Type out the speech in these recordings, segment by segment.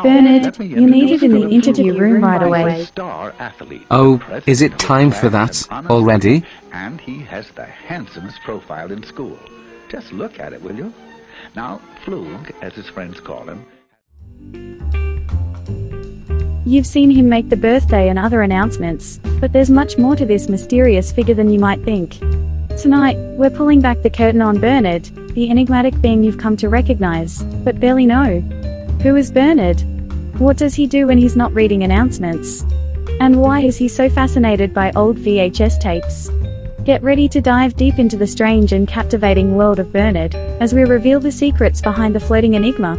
Bernard, you're needed in the interview room right away. Oh, is it time for that already? And he has the handsomest profile in school. Just look at it, will you? Now, Flug, as his friends call him. You've seen him make the birthday and other announcements, but there's much more to this mysterious figure than you might think. Tonight, we're pulling back the curtain on Bernard, the enigmatic being you've come to recognize, but barely know. Who is Bernard? What does he do when he's not reading announcements? And why is he so fascinated by old VHS tapes? Get ready to dive deep into the strange and captivating world of Bernard, as we reveal the secrets behind the floating enigma.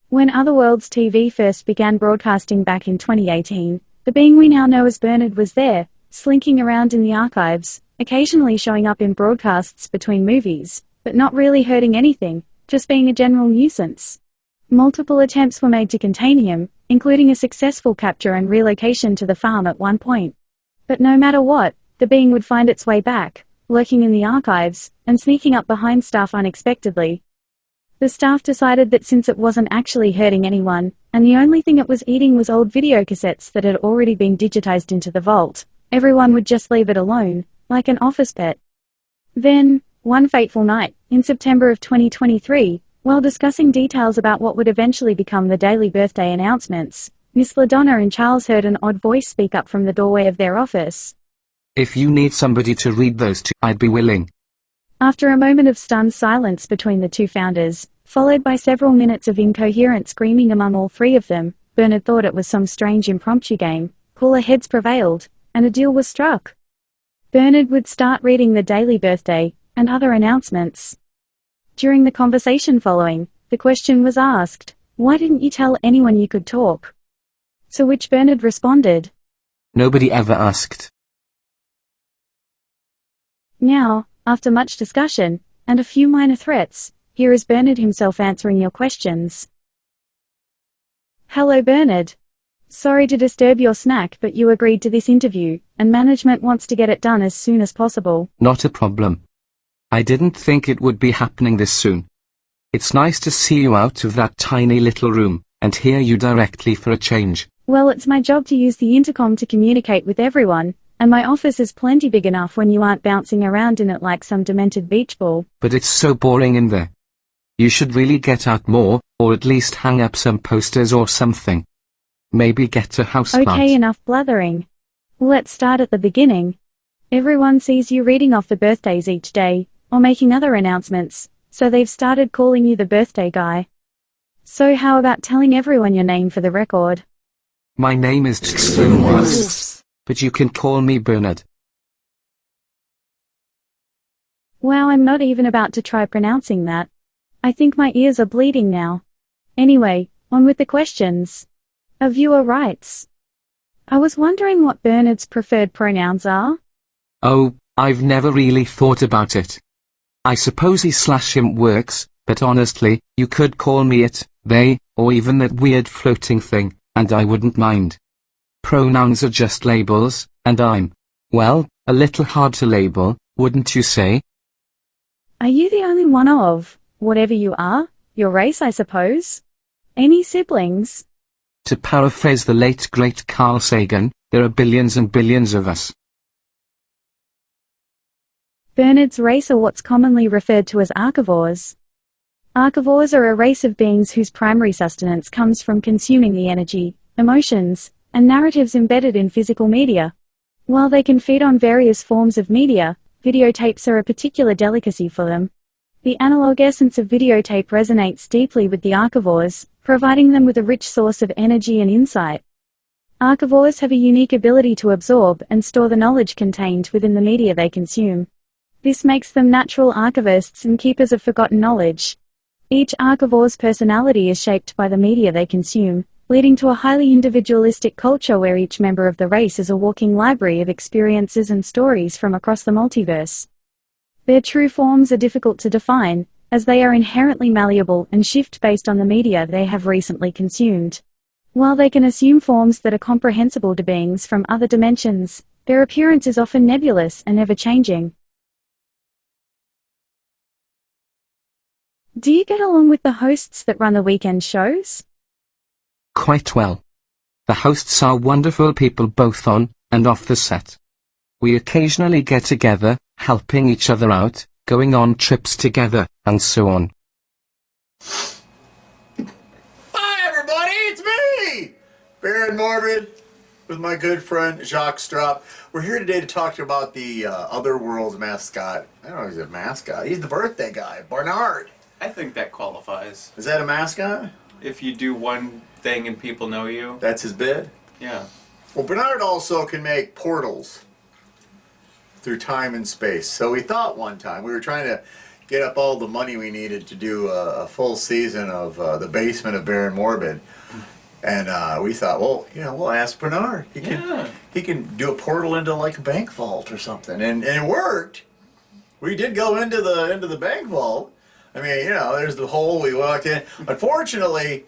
When OtherWorlds TV first began broadcasting back in 2018, the being we now know as Bernard was there, slinking around in the archives, occasionally showing up in broadcasts between movies, but not really hurting anything, just being a general nuisance. Multiple attempts were made to contain him, including a successful capture and relocation to the farm at one point. But no matter what, the being would find its way back, lurking in the archives, and sneaking up behind staff unexpectedly. The staff decided that since it wasn't actually hurting anyone, and the only thing it was eating was old videocassettes that had already been digitized into the vault, everyone would just leave it alone, like an office pet. Then, one fateful night, in September of 2023, while discussing details about what would eventually become the daily birthday announcements, Miss LaDonna and Charles heard an odd voice speak up from the doorway of their office. If you need somebody to read those to, I'd be willing. After a moment of stunned silence between the two founders, followed by several minutes of incoherent screaming among all three of them, Bernard thought it was some strange impromptu game. Cooler heads prevailed, and a deal was struck. Bernard would start reading the daily birthday and other announcements. During the conversation following, the question was asked, "Why didn't you tell anyone you could talk?" To which Bernard responded, "Nobody ever asked." Now, after much discussion, and a few minor threats, here is Bernard himself answering your questions. Hello Bernard. Sorry to disturb your snack, but you agreed to this interview, and management wants to get it done as soon as possible. Not a problem. I didn't think it would be happening this soon. It's nice to see you out of that tiny little room, and hear you directly for a change. Well, it's my job to use the intercom to communicate with everyone, and my office is plenty big enough when you aren't bouncing around in it like some demented beach ball. But it's so boring in there. You should really get out more, or at least hang up some posters or something. Maybe get a houseplant. Okay, enough blathering. Let's start at the beginning. Everyone sees you reading off the birthdays each day, or making other announcements, so they've started calling you the birthday guy. So how about telling everyone your name for the record? My name is Tsuwas, but you can call me Bernard. Wow, I'm not even about to try pronouncing that. I think my ears are bleeding now. Anyway, on with the questions. A viewer writes, I was wondering what Bernard's preferred pronouns are? Oh, I've never really thought about it. I suppose he/him works, but honestly, you could call me it, they, or even that weird floating thing, and I wouldn't mind. Pronouns are just labels, and I'm, well, a little hard to label, wouldn't you say? Are you the only one of, whatever you are, your race I suppose? Any siblings? To paraphrase the late great Carl Sagan, there are billions and billions of us. Bernard's race are what's commonly referred to as archivores. Archivores are a race of beings whose primary sustenance comes from consuming the energy, emotions, and narratives embedded in physical media. While they can feed on various forms of media, videotapes are a particular delicacy for them. The analog essence of videotape resonates deeply with the archivores, providing them with a rich source of energy and insight. Archivores have a unique ability to absorb and store the knowledge contained within the media they consume. This makes them natural archivists and keepers of forgotten knowledge. Each archivore's personality is shaped by the media they consume, leading to a highly individualistic culture where each member of the race is a walking library of experiences and stories from across the multiverse. Their true forms are difficult to define, as they are inherently malleable and shift based on the media they have recently consumed. While they can assume forms that are comprehensible to beings from other dimensions, their appearance is often nebulous and ever-changing. Do you get along with the hosts that run the weekend shows? Quite well. The hosts are wonderful people both on and off the set. We occasionally get together, helping each other out, going on trips together, and so on. Hi everybody, it's me! Baron Morbid with my good friend Jacques Strop. We're here today to talk to you about the OtherWorlds mascot. I don't know if he's a mascot. He's the birthday guy, Bernard. I think that qualifies. Is that a mascot? If you do one thing and people know you. That's his bid? Yeah. Well, Bernard also can make portals through time and space. So we thought one time, we were trying to get up all the money we needed to do a full season of The Basement of Baron Morbid. And we thought, well, you know, we'll ask Bernard. He can do a portal into like a bank vault or something. And it worked. We did go into the bank vault. I mean, you know, there's the hole, we walked in. Unfortunately,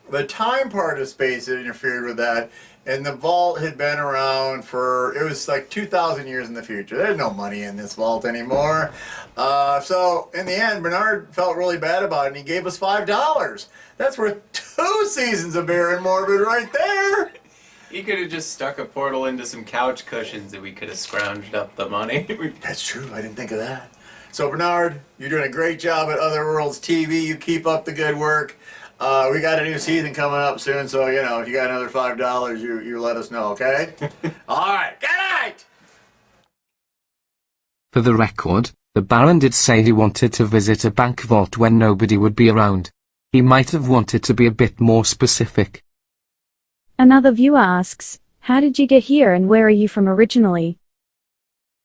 the time part of space had interfered with that, and the vault had been around for, it was like 2,000 years in the future. There's no money in this vault anymore. So in the end, Bernard felt really bad about it, and he gave us $5. That's worth 2 seasons of Baron Morbid right there. He could have just stuck a portal into some couch cushions and we could have scrounged up the money. That's true, I didn't think of that. So Bernard, you're doing a great job at OtherWorlds TV. You keep up the good work. We got a new season coming up soon, so you know if you got another $5, you let us know, okay? All right, good night. For the record, the Baron did say he wanted to visit a bank vault when nobody would be around. He might have wanted to be a bit more specific. Another viewer asks, how did you get here and where are you from originally?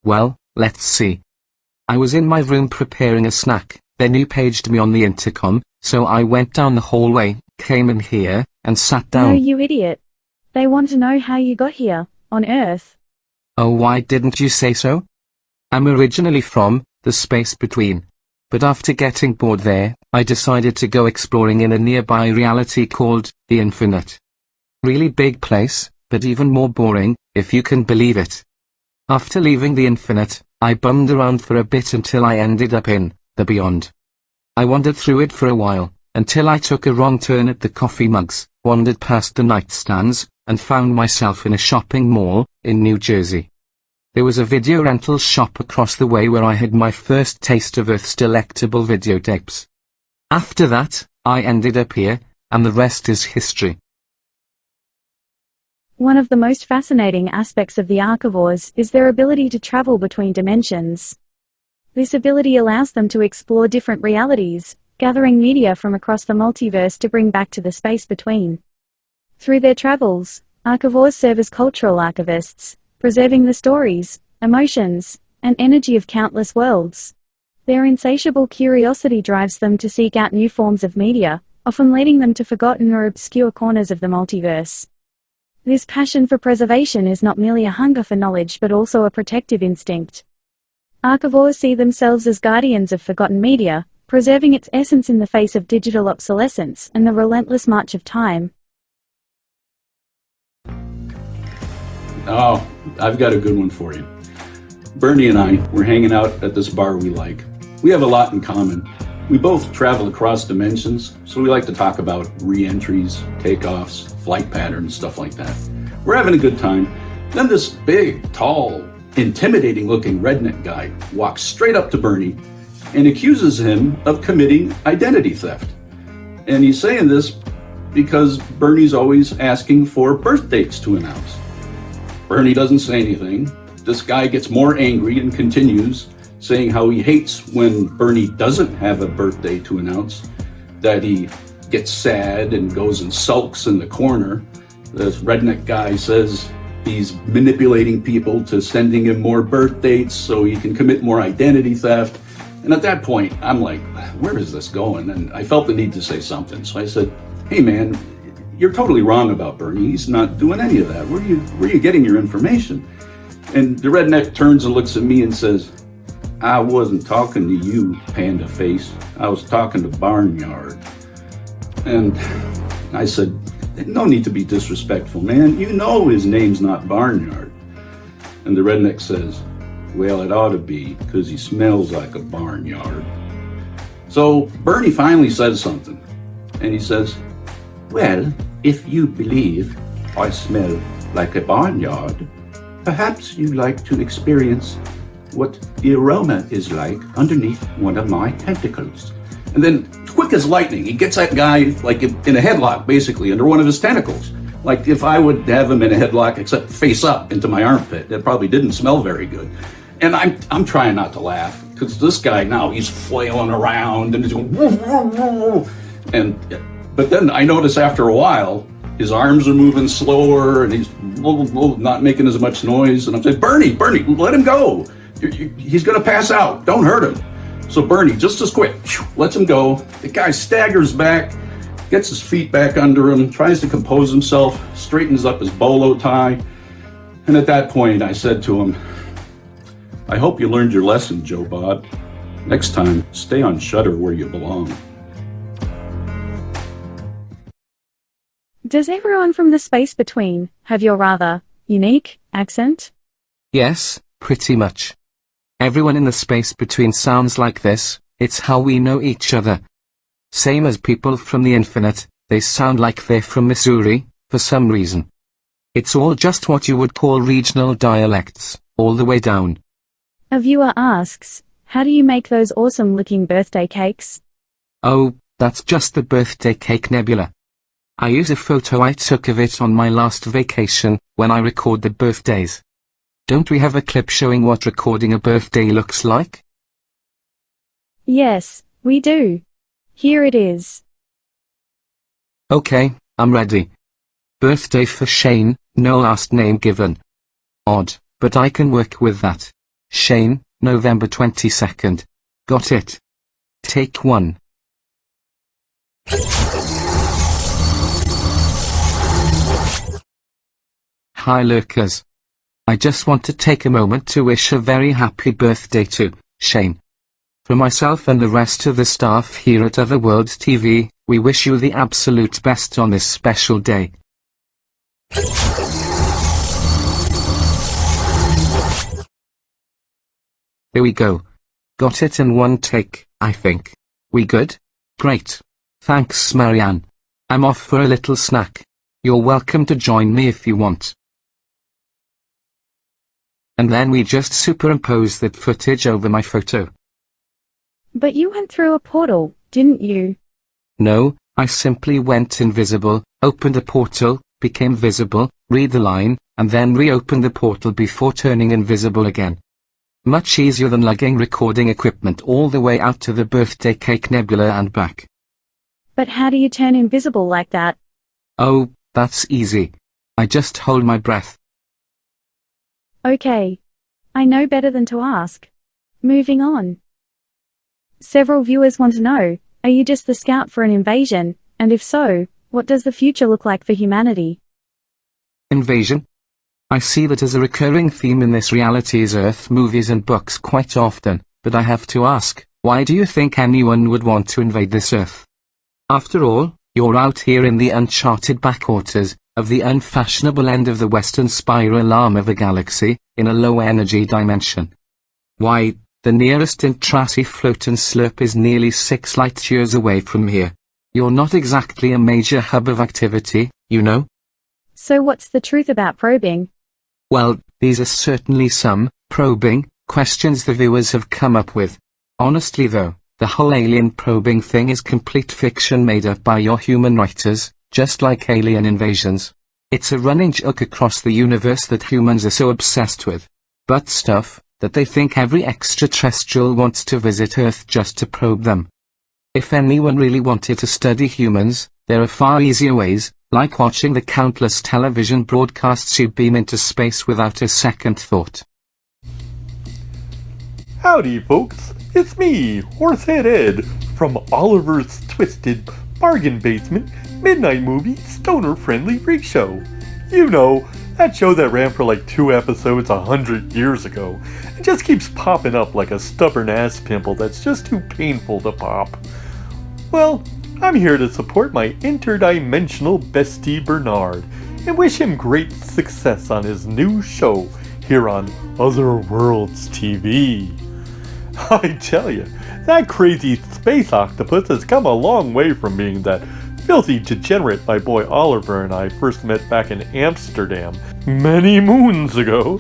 Well, let's see. I was in my room preparing a snack, then you paged me on the intercom, so I went down the hallway, came in here, and sat down. No, you idiot. They want to know how you got here, on Earth. Oh, why didn't you say so? I'm originally from the space between. But after getting bored there, I decided to go exploring in a nearby reality called the Infinite. Really big place, but even more boring, if you can believe it. After leaving the Infinite, I bummed around for a bit until I ended up in the Beyond. I wandered through it for a while, until I took a wrong turn at the coffee mugs, wandered past the nightstands, and found myself in a shopping mall in New Jersey. There was a video rental shop across the way where I had my first taste of Earth's delectable videotapes. After that, I ended up here, and the rest is history. One of the most fascinating aspects of the Archivores is their ability to travel between dimensions. This ability allows them to explore different realities, gathering media from across the multiverse to bring back to the space between. Through their travels, Archivores serve as cultural archivists, preserving the stories, emotions, and energy of countless worlds. Their insatiable curiosity drives them to seek out new forms of media, often leading them to forgotten or obscure corners of the multiverse. This passion for preservation is not merely a hunger for knowledge but also a protective instinct. Archivores see themselves as guardians of forgotten media, preserving its essence in the face of digital obsolescence and the relentless march of time. Oh, I've got a good one for you. Bernie and I were hanging out at this bar we like. We have a lot in common. We both travel across dimensions, so we like to talk about re-entries, takeoffs, flight patterns, stuff like that. We're having a good time. Then this big, tall, intimidating-looking redneck guy walks straight up to Bernie and accuses him of committing identity theft. And he's saying this because Bernie's always asking for birth dates to announce. Bernie doesn't say anything. This guy gets more angry and continues, saying how he hates when Bernie doesn't have a birthday to announce, that he gets sad and goes and sulks in the corner. This redneck guy says he's manipulating people to sending him more birth dates so he can commit more identity theft. And at that point, I'm like, where is this going? And I felt the need to say something. So I said, hey man, you're totally wrong about Bernie. He's not doing any of that. Where are you getting your information? And the redneck turns and looks at me and says, I wasn't talking to you, Panda Face. I was talking to Barnyard. And I said, no need to be disrespectful, man. You know his name's not Barnyard. And the redneck says, well, it ought to be, because he smells like a barnyard. So Bernie finally says something, and he says, "Well, if you believe I smell like a barnyard, perhaps you'd like to experience what the aroma is like underneath one of my tentacles." And then, quick as lightning, he gets that guy like in a headlock, basically, under one of his tentacles. Like if I would have him in a headlock, except face up into my armpit, that probably didn't smell very good. And I'm trying not to laugh, because this guy now, he's flailing around and he's going, woof, woof, woof. But then I notice after a while, his arms are moving slower and he's not making as much noise. And I'm saying, Bernie, let him go. He's going to pass out. Don't hurt him. So Bernie, just as quick, lets him go. The guy staggers back, gets his feet back under him, tries to compose himself, straightens up his bolo tie. And at that point, I said to him, "I hope you learned your lesson, Joe Bob. Next time, stay on Shudder where you belong." Does everyone from the space between have your rather unique accent? Yes, pretty much. Everyone in the space between sounds like this. It's how we know each other. Same as people from the infinite, they sound like they're from Missouri, for some reason. It's all just what you would call regional dialects, all the way down. A viewer asks, how do you make those awesome-looking birthday cakes? Oh, that's just the birthday cake nebula. I use a photo I took of it on my last vacation, when I record the birthdays. Don't we have a clip showing what recording a birthday looks like? Yes, we do. Here it is. Okay, I'm ready. Birthday for Shane, no last name given. Odd, but I can work with that. Shane, November 22nd. Got it. Take 1. Hi lurkers. I just want to take a moment to wish a very happy birthday to Shane. For myself and the rest of the staff here at OtherWorlds TV, we wish you the absolute best on this special day. There we go. Got it in one take, I think. We good? Great. Thanks, Marianne. I'm off for a little snack. You're welcome to join me if you want. And then we just superimpose that footage over my photo. But you went through a portal, didn't you? No, I simply went invisible, opened a portal, became visible, read the line, and then reopened the portal before turning invisible again. Much easier than lugging recording equipment all the way out to the birthday cake nebula and back. But how do you turn invisible like that? Oh, that's easy. I just hold my breath. Okay. I know better than to ask. Moving on. Several viewers want to know, are you just the scout for an invasion, and if so, what does the future look like for humanity? Invasion? I see that as a recurring theme in this reality's Earth movies and books quite often, but I have to ask, why do you think anyone would want to invade this Earth? After all, you're out here in the uncharted backwaters of the unfashionable end of the western spiral arm of the galaxy, in a low-energy dimension. Why, the nearest intrasy float and slurp is nearly 6 light-years away from here. You're not exactly a major hub of activity, you know? So what's the truth about probing? Well, these are certainly some probing questions the viewers have come up with. Honestly though, the whole alien probing thing is complete fiction made up by your human writers, just like alien invasions. It's a running joke across the universe that humans are so obsessed with. But stuff, that they think every extraterrestrial wants to visit Earth just to probe them. If anyone really wanted to study humans, there are far easier ways, like watching the countless television broadcasts you beam into space without a second thought. Howdy folks, it's me, Horsehead Ed, from Oliver's Twisted Bargain Basement Midnight Movie Stoner Friendly Freak Show. You know, that show that ran for like 2 episodes 100 years ago, and just keeps popping up like a stubborn ass pimple that's just too painful to pop. Well, I'm here to support my interdimensional bestie Bernard, and wish him great success on his new show here on OtherWorlds TV. I tell you, That crazy space octopus has come a long way from being that filthy degenerate my boy Oliver and I first met back in Amsterdam many moons ago,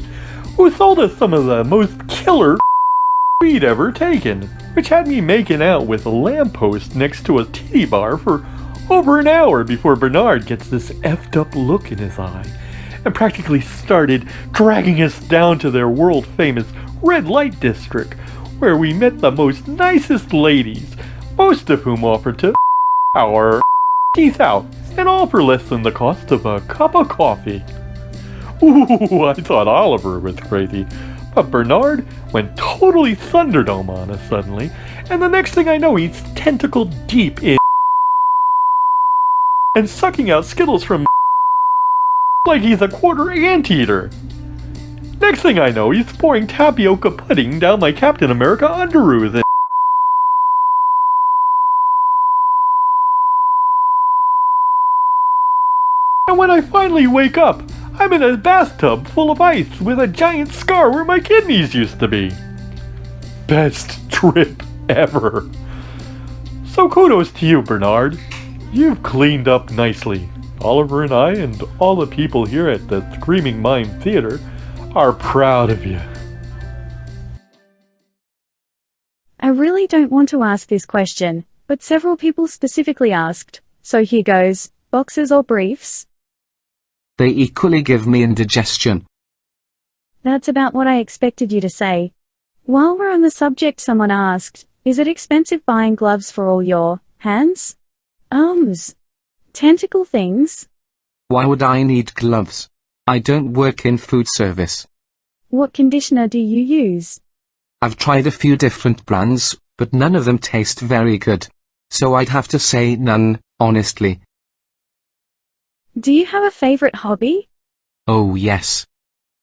who sold us some of the most killer we'd ever taken, which had me making out with a lamppost next to a titty bar for over an hour before Bernard gets this effed up look in his eye and practically started dragging us down to their world famous red light district, where we met the most nicest ladies, most of whom offered to our teeth out, and all for less than the cost of a cup of coffee. Ooh, I thought Oliver was crazy, but Bernard went totally Thunderdome on us suddenly, and the next thing I know he's tentacled deep in and sucking out Skittles from like he's a quarter anteater. Next thing I know, he's pouring tapioca pudding down my Captain America underoos and when I finally wake up, I'm in a bathtub full of ice with a giant scar where my kidneys used to be. Best trip ever. So kudos to you, Bernard. You've cleaned up nicely. Oliver and I and all the people here at the Screaming Mime Theater are proud of you. I really don't want to ask this question, but several people specifically asked, so here goes, boxers or briefs? They equally give me indigestion. That's about what I expected you to say. While we're on the subject, someone asked, is it expensive buying gloves for all your hands? Arms? Tentacle things? Why would I need gloves? I don't work in food service. What conditioner do you use? I've tried a few different brands, but none of them taste very good. So I'd have to say none, honestly. Do you have a favorite hobby? Oh yes.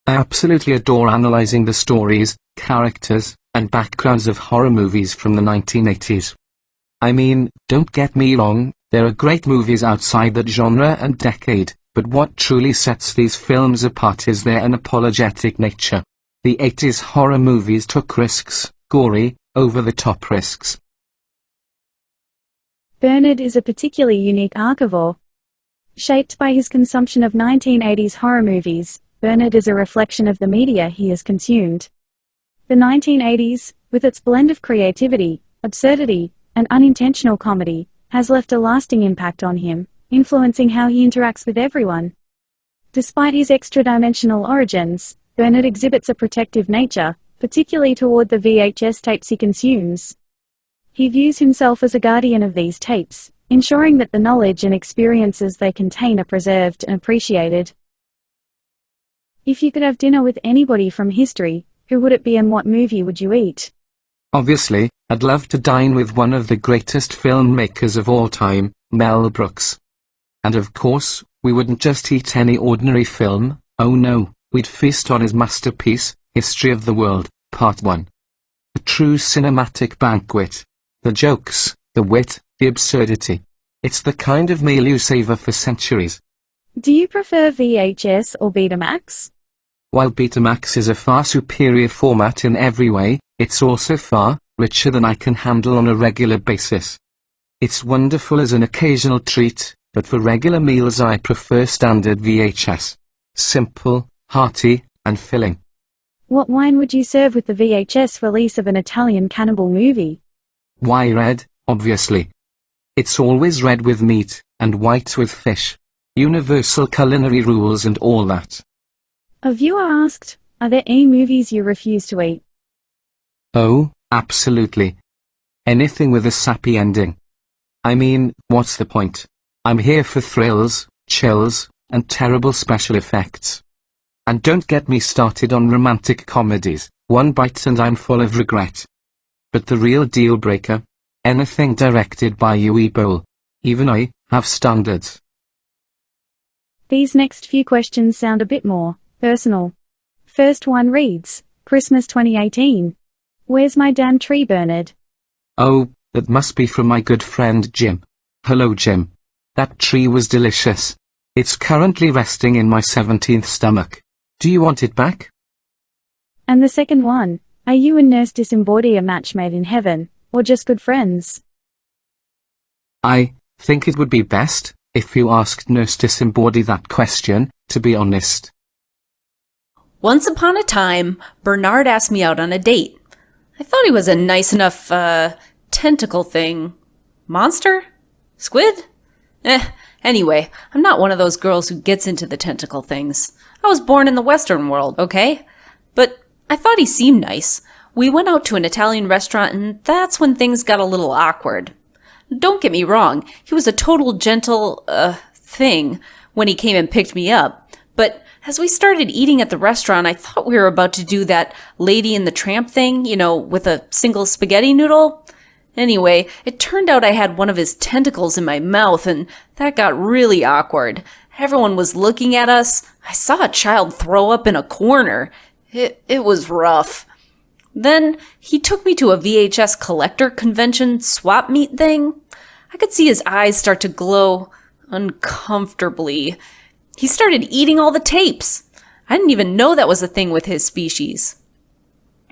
I absolutely adore analyzing the stories, characters, and backgrounds of horror movies from the 1980s. I mean, don't get me wrong, there are great movies outside that genre and decade, but what truly sets these films apart is their unapologetic nature. The 80s horror movies took risks, gory, over-the-top risks. Bernard is a particularly unique archivore. Shaped by his consumption of 1980s horror movies, Bernard is a reflection of the media he has consumed. The 1980s, with its blend of creativity, absurdity, and unintentional comedy, has left a lasting impact on him, influencing how he interacts with everyone. Despite his extra-dimensional origins, Bernard exhibits a protective nature, particularly toward the VHS tapes he consumes. He views himself as a guardian of these tapes, ensuring that the knowledge and experiences they contain are preserved and appreciated. If you could have dinner with anybody from history, who would it be and what movie would you eat? Obviously, I'd love to dine with one of the greatest filmmakers of all time, Mel Brooks. And of course, we wouldn't just eat any ordinary film, oh no, we'd feast on his masterpiece, History of the World, Part 1. A true cinematic banquet. The jokes, the wit, the absurdity. It's the kind of meal you savor for centuries. Do you prefer VHS or Betamax? While Betamax is a far superior format in every way, it's also far richer than I can handle on a regular basis. It's wonderful as an occasional treat, but for regular meals I prefer standard VHS. Simple, hearty, and filling. What wine would you serve with the VHS release of an Italian cannibal movie? Why red, obviously. It's always red with meat, and white with fish. Universal culinary rules and all that. A viewer asked, are there any movies you refuse to eat? Oh, absolutely. Anything with a sappy ending. I mean, what's the point? I'm here for thrills, chills, and terrible special effects. And don't get me started on romantic comedies, one bite and I'm full of regret. But the real deal breaker? Anything directed by Uwe Boll. Even I have standards. These next few questions sound a bit more personal. First one reads, Christmas 2018. Where's my damn tree, Bernard? Oh, that must be from my good friend Jim. Hello Jim. That tree was delicious. It's currently resting in my 17th stomach. Do you want it back? And the second one, are you and Nurse Disembodied a match made in heaven? or just good friends? I think it would be best if you asked Nurse Disembody that question, to be honest. Once upon a time, Bernard asked me out on a date. I thought he was a nice enough, tentacle thing. Monster? Squid? Anyway, I'm not one of those girls who gets into the tentacle things. I was born in the Western world, okay? But I thought he seemed nice. We went out to an Italian restaurant, and that's when things got a little awkward. Don't get me wrong, he was a total gentle, thing when he came and picked me up. But as we started eating at the restaurant, I thought we were about to do that Lady and the Tramp thing, with a single spaghetti noodle. Anyway, it turned out I had one of his tentacles in my mouth, and that got really awkward. Everyone was looking at us. I saw a child throw up in a corner. It was rough. Then he took me to a VHS collector convention swap meet thing. I could see his eyes start to glow uncomfortably. He started eating all the tapes. I didn't even know that was a thing with his species.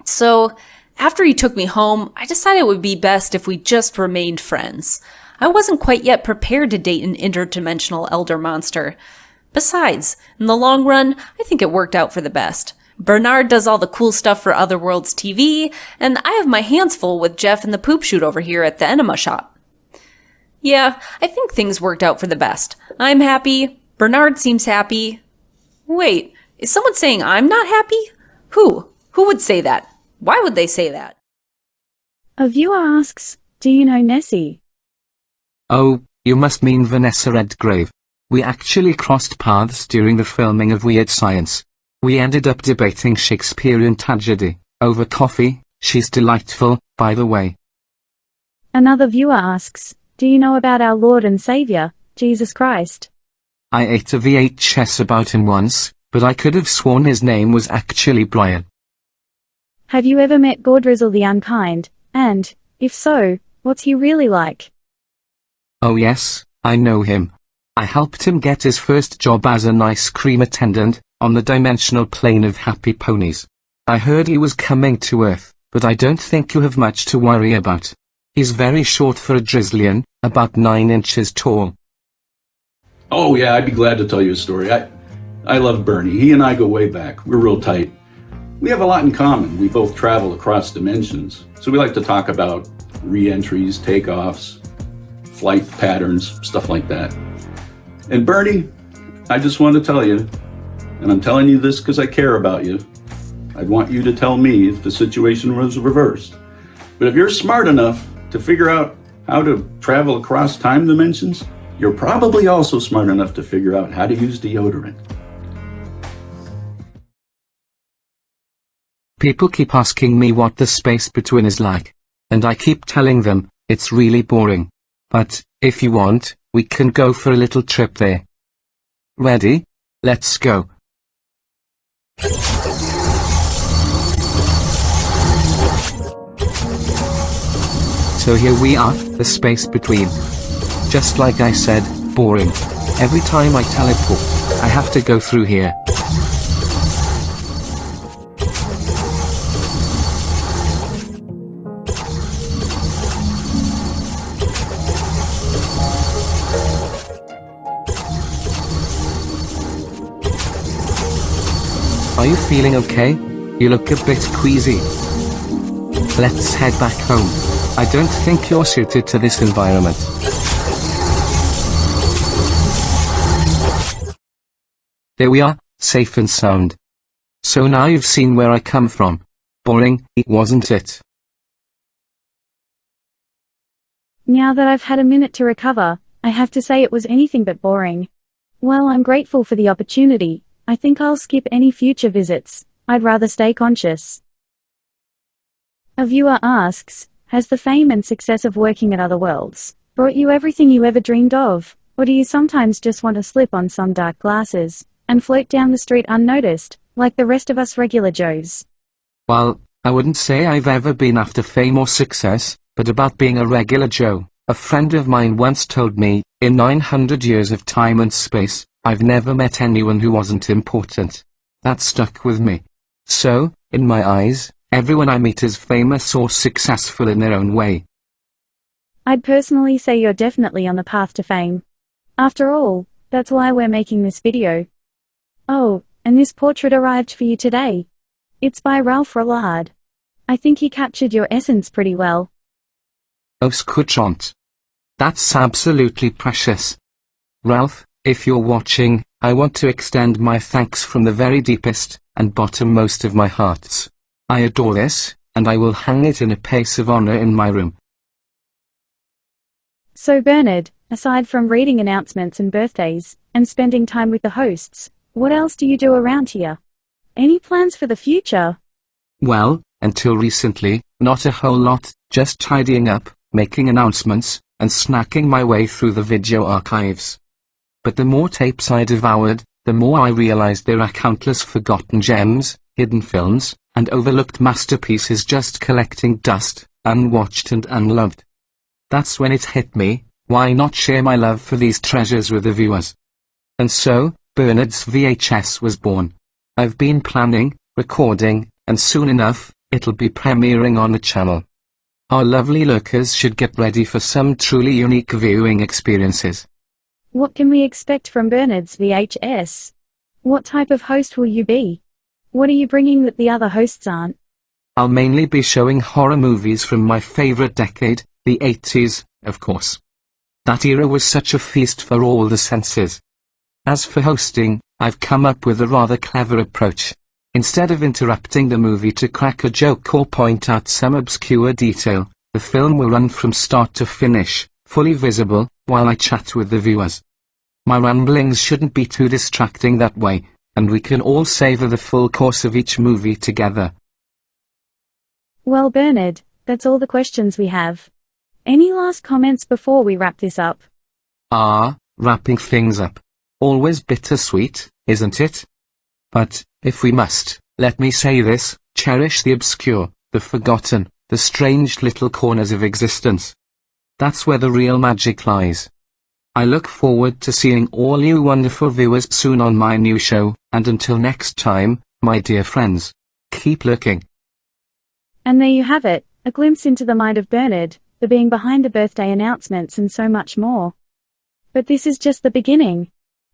So, after he took me home, I decided it would be best if we just remained friends. I wasn't quite yet prepared to date an interdimensional elder monster. Besides, in the long run, I think it worked out for the best. Bernard does all the cool stuff for OtherWorlds TV, and I have my hands full with Jeff and the poop shoot over here at the enigma shop. Yeah, I think things worked out for the best. I'm happy. Bernard seems happy. Wait, is someone saying I'm not happy? Who? Who would say that? Why would they say that? A viewer asks, do you know Nessie? Oh, you must mean Vanessa Redgrave. We actually crossed paths during the filming of Weird Science. We ended up debating Shakespearean tragedy over coffee. She's delightful, by the way. Another viewer asks, do you know about our Lord and Savior, Jesus Christ? I ate a VHS about him once, but I could have sworn his name was actually Brian. Have you ever met Gordrizzle the Unkind, and, if so, what's he really like? Oh yes, I know him. I helped him get his first job as an ice cream attendant, on the dimensional plane of happy ponies. I heard he was coming to Earth, but I don't think you have much to worry about. He's very short for a Drizzlian, about 9 inches tall. Oh yeah, I'd be glad to tell you a story. I love Bernie. He and I go way back. We're real tight. We have a lot in common. We both travel across dimensions, so we like to talk about re-entries, takeoffs, flight patterns, stuff like that. And Bernie, I just want to tell you, and I'm telling you this because I care about you, I'd want you to tell me if the situation was reversed. But if you're smart enough to figure out how to travel across time dimensions, you're probably also smart enough to figure out how to use deodorant. People keep asking me what the space between is like, and I keep telling them, it's really boring. But, if you want, we can go for a little trip there. Ready? Let's go. So here we are, the space between. Just like I said, boring. Every time I teleport, I have to go through here. Are you feeling okay? You look a bit queasy. Let's head back home. I don't think you're suited to this environment. There we are, safe and sound. So now you've seen where I come from. Boring, wasn't it? Now that I've had a minute to recover, I have to say it was anything but boring. Well, I'm grateful for the opportunity. I think I'll skip any future visits. I'd rather stay conscious. A viewer asks, has the fame and success of working at OtherWorlds brought you everything you ever dreamed of? Or do you sometimes just want to slip on some dark glasses and float down the street unnoticed, like the rest of us regular Joes? Well, I wouldn't say I've ever been after fame or success, but about being a regular Joe, a friend of mine once told me, in 900 years of time and space, I've never met anyone who wasn't important. That stuck with me. So, in my eyes, Everyone I meet is famous or successful in their own way. I'd personally say you're definitely on the path to fame. After all, that's why we're making this video. Oh, and this portrait arrived for you today. It's by Ralph Rollard. I think he captured your essence pretty well. Oh, scouchant. That's absolutely precious. Ralph, if you're watching, I want to extend my thanks from the very deepest and bottommost of my hearts. I adore this, and I will hang it in a place of honor in my room. So Bernard, aside from reading announcements and birthdays, and spending time with the hosts, what else do you do around here? Any plans for the future? Well, until recently, not a whole lot, just tidying up, making announcements, and snacking my way through the video archives. But the more tapes I devoured, the more I realized there are countless forgotten gems, hidden films, and overlooked masterpieces just collecting dust, unwatched and unloved. That's when it hit me, why not share my love for these treasures with the viewers? And so, Bernard's VHS was born. I've been planning, recording, and soon enough, it'll be premiering on the channel. Our lovely lurkers should get ready for some truly unique viewing experiences. What can we expect from Bernard's VHS? What type of host will you be? What are you bringing that the other hosts aren't? I'll mainly be showing horror movies from my favorite decade, the 80s, of course. That era was such a feast for all the senses. As for hosting, I've come up with a rather clever approach. Instead of interrupting the movie to crack a joke or point out some obscure detail, the film will run from start to finish, fully visible, while I chat with the viewers. My ramblings shouldn't be too distracting that way, and we can all savor the full course of each movie together. Well, Bernard, that's all the questions we have. Any last comments before we wrap this up? Wrapping things up. Always bittersweet, isn't it? But, if we must, let me say this, cherish the obscure, the forgotten, the strange little corners of existence. That's where the real magic lies. I look forward to seeing all you wonderful viewers soon on my new show, and until next time, my dear friends, keep looking. And there you have it, a glimpse into the mind of Bernard, the being behind the birthday announcements and so much more. But this is just the beginning.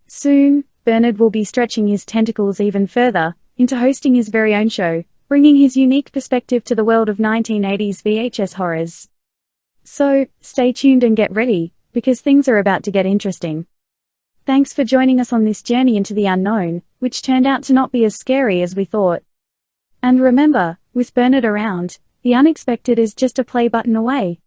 Soon, Bernard will be stretching his tentacles even further, into hosting his very own show, bringing his unique perspective to the world of 1980s VHS horrors. So, stay tuned and get ready, because things are about to get interesting. Thanks for joining us on this journey into the unknown, which turned out to not be as scary as we thought. And remember, with Bernard around, the unexpected is just a play button away.